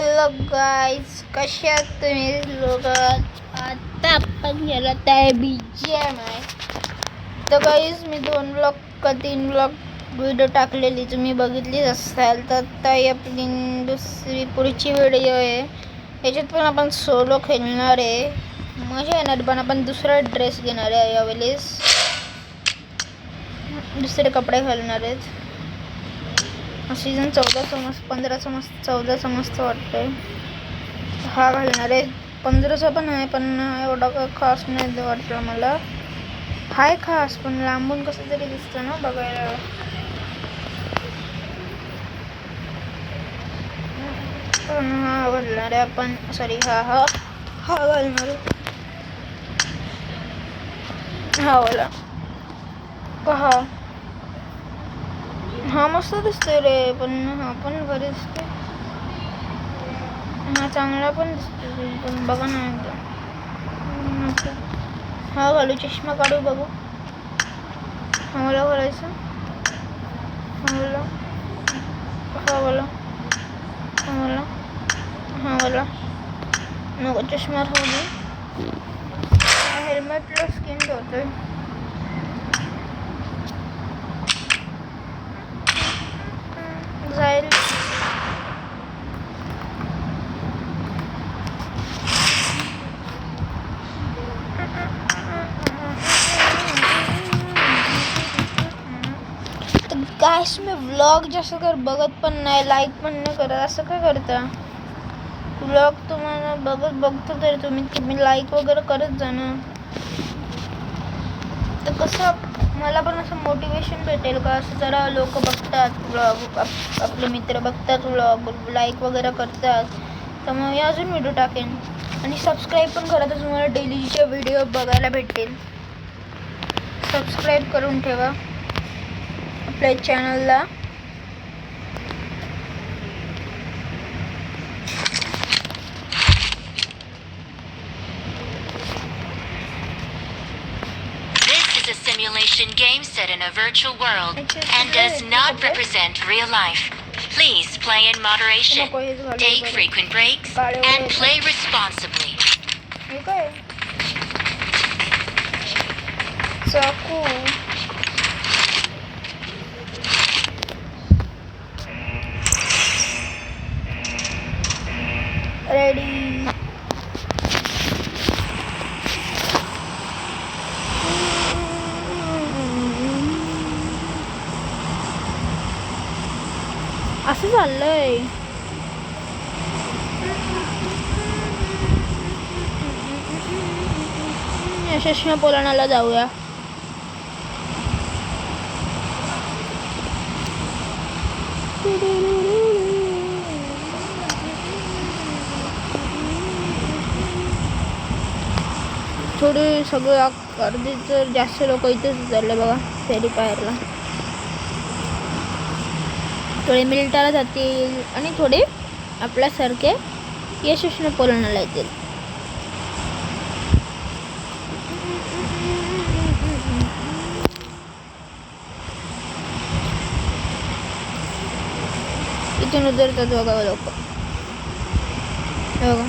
Hello guys, कसे आहात तुम्ही लोक? आता आपण गेला आहे BGMI. तर गाईज मी 2 ब्लॉग का 3 ब्लॉग व्हिडिओ टाकलेली तुम्ही बघितलीच असाल. तर आता ही आपली पुढची व्हिडिओ आहे. याच्यात पण आपण सोलो खेळणार आहे, मजा येणार. पण आपण दुसरा ड्रेस घेणार आहे, यावेळेस दुसरे कपडे घालणार आहेत. सीझन 14चा मस्त, 15चा मस्त, 14चा मस्त वाटतंय. हा घालणार आहे. 15चा पण आहे, पण एवढा काय खास नाही वाटलं मला. हाय खास, पण लांबून कसं तरी दिसतं ना बघायला. पण हा घालणार आहे आपण. सॉरी, हा घालणार आहे. हा वाला हा मस्त दिसतोय रे, पण हा पण बरे दिसतोय. हा चांगला पण दिसतोय, पण बघा ना एकदा. हा घालू, चष्मा काढू, बघू. हा मला घालायचं, हा मला नको, चष्मा राहू दे. हेल्मेटला स्किन ठेवतोय. जाईल. गाइस, मी व्लॉग जास्त बघत पण नाही, लाईक पण नाही करत. असं काय करता? व्लॉग तुम्हाला बघतो तर तुम्ही लाईक वगैरे करत जा ना. तर कसं मला पण असं मोटिवेशन भेटेल का? असं जरा लोक बघतात व्लॉग, आपले मित्र बघतात व्लॉग, लाईक वगैरे करतात, तर मग मी अजून व्हिडिओ टाकेन. आणि सबस्क्राईब पण करा, तर तुम्हाला डेलीचे व्हिडिओ बघायला भेटेल. सबस्क्राईब करून ठेवा आपल्या चॅनलला. A simulation game set in a virtual world and does not represent real life. Please play in moderation, take frequent breaks, and play responsibly. चाकू, रेडी. असं चाललंय. यशस्वी पोलाणाला जाऊया. थोडे सगळे अर्धे तर जास्त लोक इथेच चालले बघा, फेरी पायरला. थोडे मिलिटाला जातील आणि थोडे आपल्यासारखे यशस्वी पोलाणाला येतील. इथून उतरतात बघा लोक, बघा.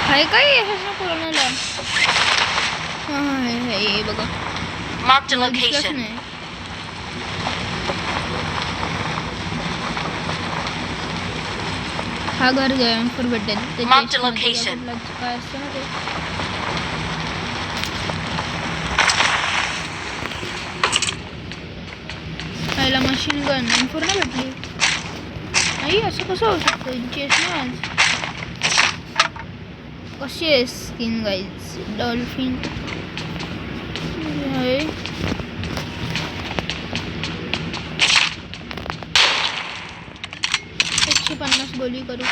हाय काय यशस्वी पोलाणाला? हे बघा, Marked a location. हा घर फोरबिडन. Marked a location. काय असतं ना ते. पहिला मशीन गन पूर्ण भेटली. नाही, असं कसं होऊ शकतं? चेस ना आज कशी आहे स्किन गाईज डॉल्फिन आहे 150 गोली करू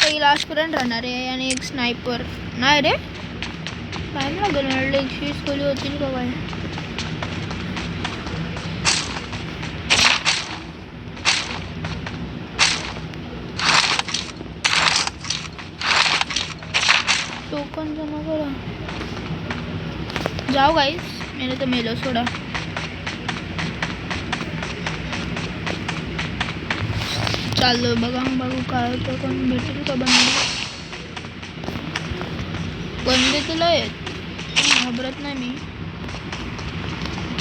काही लास्टपर्यंत राहणार आहे आणि एक स्नायपर नाही रे टाइम लागेल म्हटलं 120 गोली होतील का काय टोकन जमा करा जाओ गाईस मेरे तो मेलो सोडा चाललो बघा बघू काय होतं कोण भेटेल का बंदे तुला आहेत घाबरत नाही मी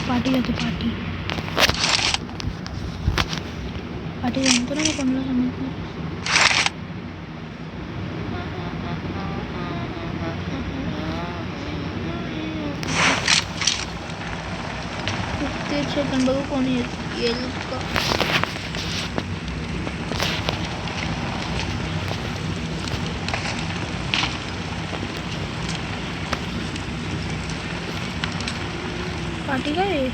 पाठी जातो पाठी जमतो ना मी कोणाला सांगत नाही सेकंड बघू कोण येईल का पाठी काय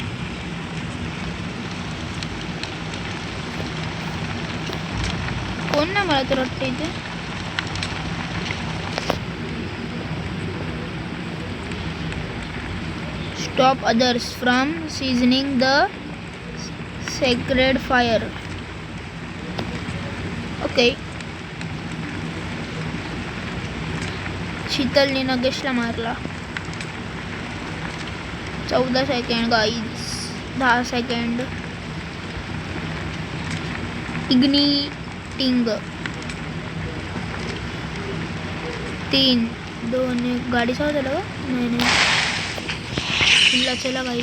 कोण नाही मला तर वाटतं इथे stop others from seasoning the sacred fire okay शीतलने नगेशला मारला 14 सेकंड गाईज 10 सेकंड इग्निटिंग 3 2 1 गाडी चालू झालं नाही चला भाई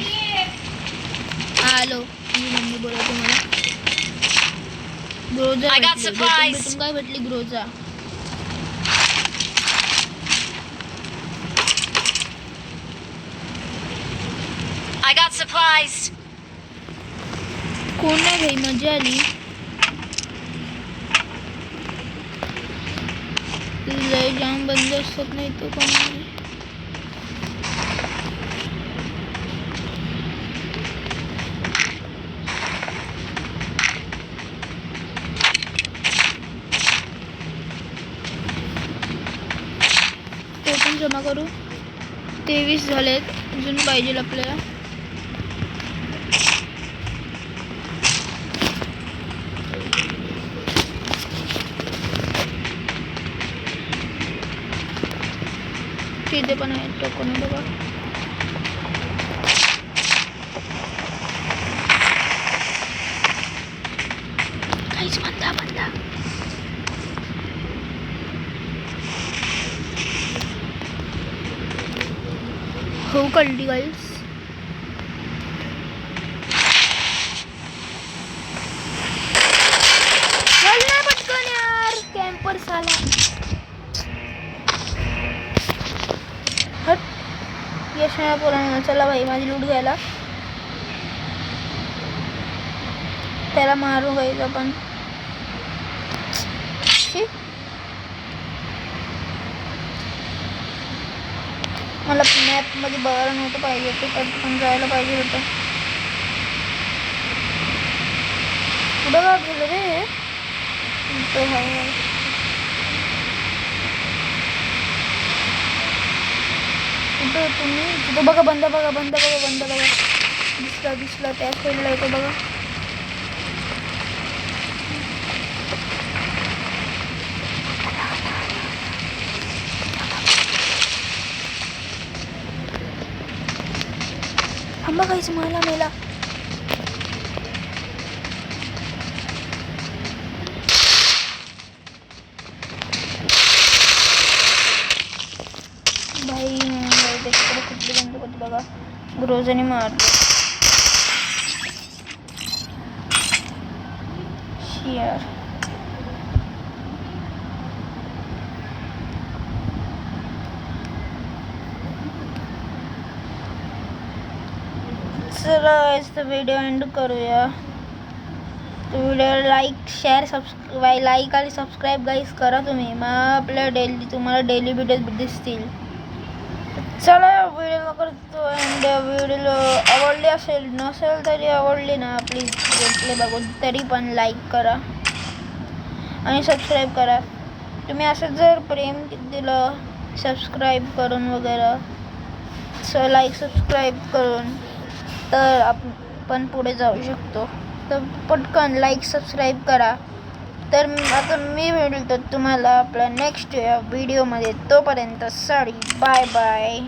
हॅलो मी मम्मी बोलतो मला ग्रोजा भेटून काय भेटली ग्रोजा I got supplies. कोण नाही भाई मजा आली लय जाम बंद असतात नाही तो कोण जमा करू 23 झालेत अजून पाहिजे आपल्याला तिथे पण आहे टोकन बघा काहीच बंदा हो कळली गाईस चल ना पटकन यार कॅम्पर साला हट यश नाही पोरांना चला भाई माझी लूट घ्यायला त्याला मारू गाईस आपण मला मॅप मध्ये बघायला नव्हतं पाहिजे ते पण जायला पाहिजे होतं कुठं का गेलं रे कुठं तुम्ही तिथं बघा बंद बघा दिसला त्याच साईडला येतो बघा थांबा काहीच मला मेला भाई त्याच्याकडे कुठली बंद होती बघा ग्रोजाने मारले शियर चला व्हिडिओ एंड करूया video like share subscribe like आणि सबस्क्राईब गाईस करा तुम्ही. मग आपल्या तुम्हाला डेली व्हिडिओ दिसतील. चला व्हिडिओ करतो. अँड व्हिडिओ आवडली असेल नसेल तरी आवडली ना प्लीज गेमप्ले बघून तरी पण लाईक करा आणि सबस्क्राईब करा. तुम्ही असं जर प्रेम दिलं सबस्क्राईब करून वगैरे लाईक सबस्क्राईब करून तर आपण पुढे जाऊ शकतो. तर पटकन लाईक सबस्क्राईब करा. तर आता मी भेटतो तुम्हाला आपल्या नेक्स्ट व्हिडिओमध्ये. तोपर्यंत सॉरी बाय बाय.